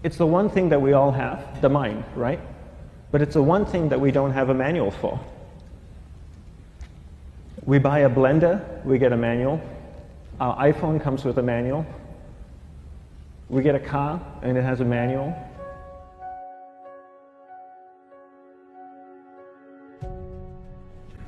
It's the one thing that we all have, the mind, right? But it's the one thing that we don't have a manual for. We buy a blender, we get a manual. Our iPhone comes with a manual. We get a car and it has a manual.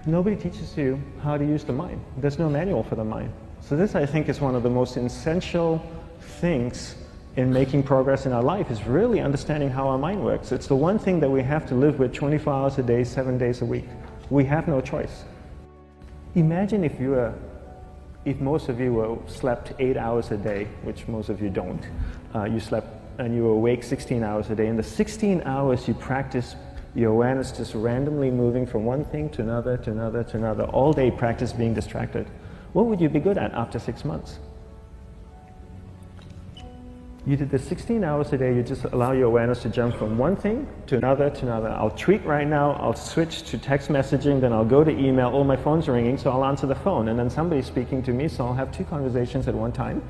Nobody teaches you how to use the mind. There's no manual for the mind. So this, I think, is one of the most essential things in making progress in our life, is really understanding how our mind works. It's the one thing that we have to live with 24 hours a day, 7 days a week. We have no choice. Imagine if most of you slept 8 hours a day, which most of you don't. You slept and you were awake 16 hours a day. In the 16 hours you practice your awareness just randomly moving from one thing to another, to another, to another. All day practice being distracted. What would you be good at after 6 months? You did this 16 hours a day, you just allow your awareness to jump from one thing to another to another. I'll tweet right now, I'll switch to text messaging, then I'll go to email. Oh, my phone's ringing, so I'll answer the phone. And then somebody's speaking to me, so I'll have 2 conversations at one time.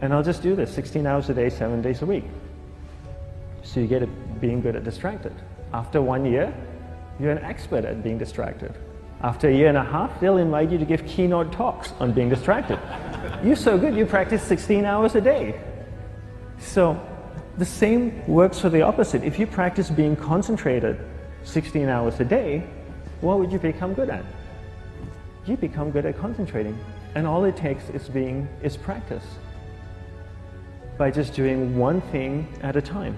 And I'll just do this 16 hours a day, 7 days a week. So you get it being good at distracted. After 1 year, you're an expert at being distracted. After a year and a half, they'll invite you to give keynote talks on being distracted. You're so good, you practice 16 hours a day. So the same works for the opposite. If you practice being concentrated 16 hours a day, what would you become good at? You become good at concentrating. And all it takes is practice. By just doing one thing at a time.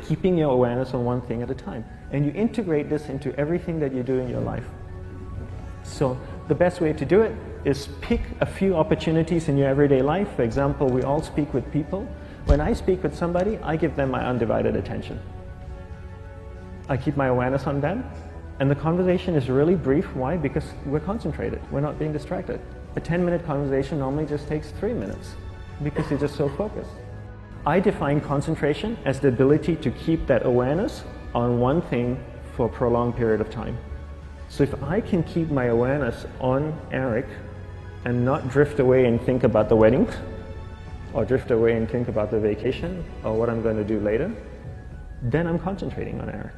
Keeping your awareness on one thing at a time. And you integrate this into everything that you do in your life. So the best way to do it is pick a few opportunities in your everyday life. For example, we all speak with people. When I speak with somebody, I give them my undivided attention. I keep my awareness on them, and the conversation is really brief. Why? Because we're concentrated. We're not being distracted. A 10-minute conversation normally just takes 3 minutes because you're just so focused. I define concentration as the ability to keep that awareness on one thing for a prolonged period of time. So if I can keep my awareness on Eric and not drift away and think about the wedding, or drift away and think about the vacation, or what I'm going to do later, then I'm concentrating on Eric.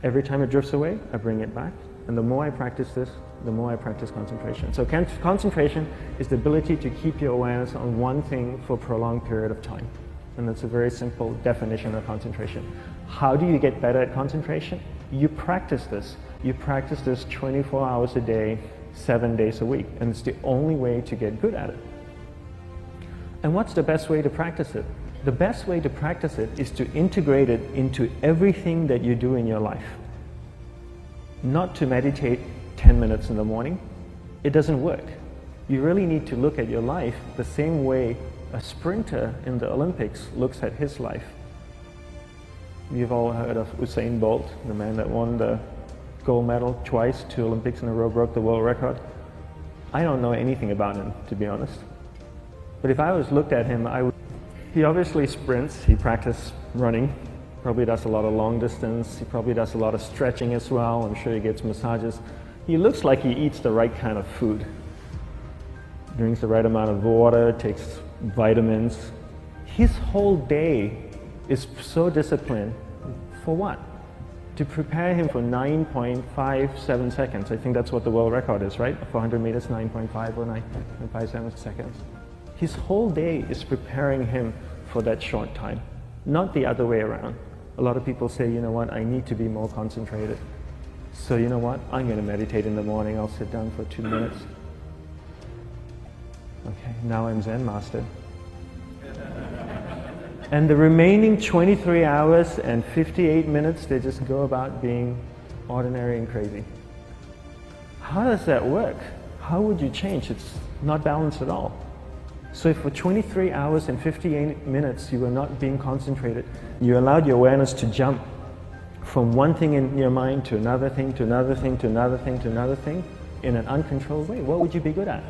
Every time it drifts away, I bring it back. And the more I practice this, the more I practice concentration. So concentration is the ability to keep your awareness on one thing for a prolonged period of time. And that's a very simple definition of concentration. How do you get better at concentration? You practice this. You practice this 24 hours a day, 7 days a week. And it's the only way to get good at it. And what's the best way to practice it? The best way to practice it is to integrate it into everything that you do in your life. Not to meditate 10 minutes in the morning. It doesn't work. You really need to look at your life the same way a sprinter in the Olympics looks at his life. You've all heard of Usain Bolt, the man that won the gold medal twice, 2 Olympics in a row, broke the world record. I don't know anything about him, to be honest. But if I was looked at him, he obviously sprints, he practices running, probably does a lot of long distance, he probably does a lot of stretching as well, I'm sure he gets massages. He looks like he eats the right kind of food. Drinks the right amount of water, takes vitamins. His whole day is so disciplined. For what? To prepare him for 9.57 seconds. I think that's what the world record is, right? 400 meters, 9.5 or 9.57 seconds. His whole day is preparing him for that short time, not the other way around. A lot of people say, you know what, I need to be more concentrated. So you know what, I'm going to meditate in the morning, I'll sit down for 2 minutes. Okay, now I'm Zen master. And the remaining 23 hours and 58 minutes, they just go about being ordinary and crazy. How does that work? How would you change? It's not balanced at all. So if for 23 hours and 58 minutes you were not being concentrated, you allowed your awareness to jump from one thing in your mind to another thing, to another thing, to another thing, to another thing, in an uncontrolled way, what would you be good at?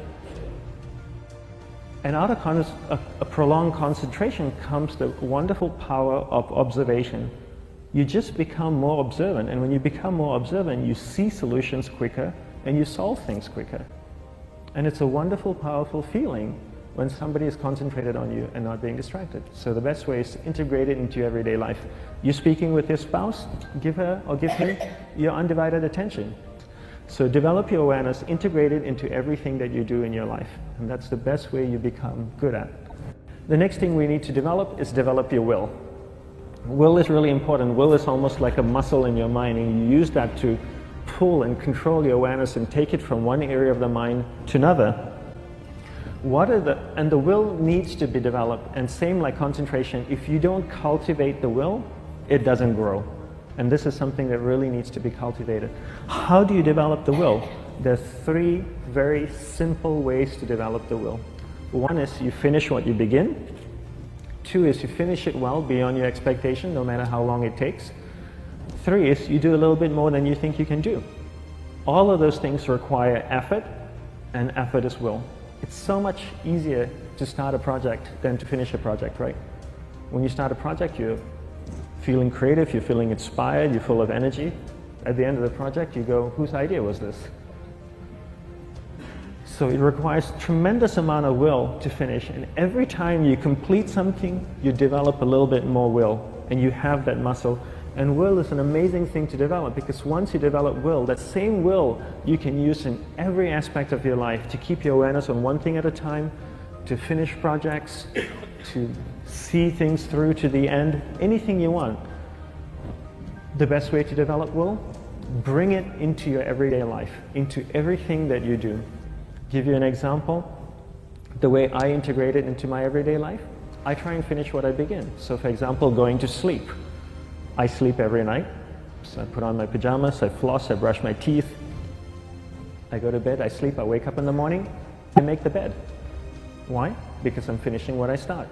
And out of a prolonged concentration comes the wonderful power of observation. You just become more observant, and when you become more observant, you see solutions quicker and you solve things quicker. And it's a wonderful, powerful feeling when somebody is concentrated on you and not being distracted. So the best way is to integrate it into your everyday life. You're speaking with your spouse, give her or give him your undivided attention. So develop your awareness, integrate it into everything that you do in your life. And that's the best way you become good at. The next thing we need to develop is develop your will. Will is really important. Will is almost like a muscle in your mind, and you use that to pull and control your awareness and take it from one area of the mind to another. And the will needs to be developed, and same like concentration, if you don't cultivate the will, it doesn't grow. And this is something that really needs to be cultivated. How do you develop the will? There's 3 very simple ways to develop the will. 1 is you finish what you begin. 2 is you finish it well beyond your expectation, no matter how long it takes. 3 is you do a little bit more than you think you can do. All of those things require effort, and effort is will. It's so much easier to start a project than to finish a project, right? When you start a project, you're feeling creative, you're feeling inspired, you're full of energy. At the end of the project, you go, whose idea was this? So it requires tremendous amount of will to finish, and every time you complete something, you develop a little bit more will, and you have that muscle. And will is an amazing thing to develop, because once you develop will, that same will you can use in every aspect of your life to keep your awareness on one thing at a time, to finish projects, to see things through to the end, anything you want. The best way to develop will, bring it into your everyday life, into everything that you do. Give you an example, the way I integrate it into my everyday life, I try and finish what I begin. So for example, going to sleep. I sleep every night, so I put on my pajamas, I floss, I brush my teeth, I go to bed, I sleep, I wake up in the morning, I make the bed. Why? Because I'm finishing what I start.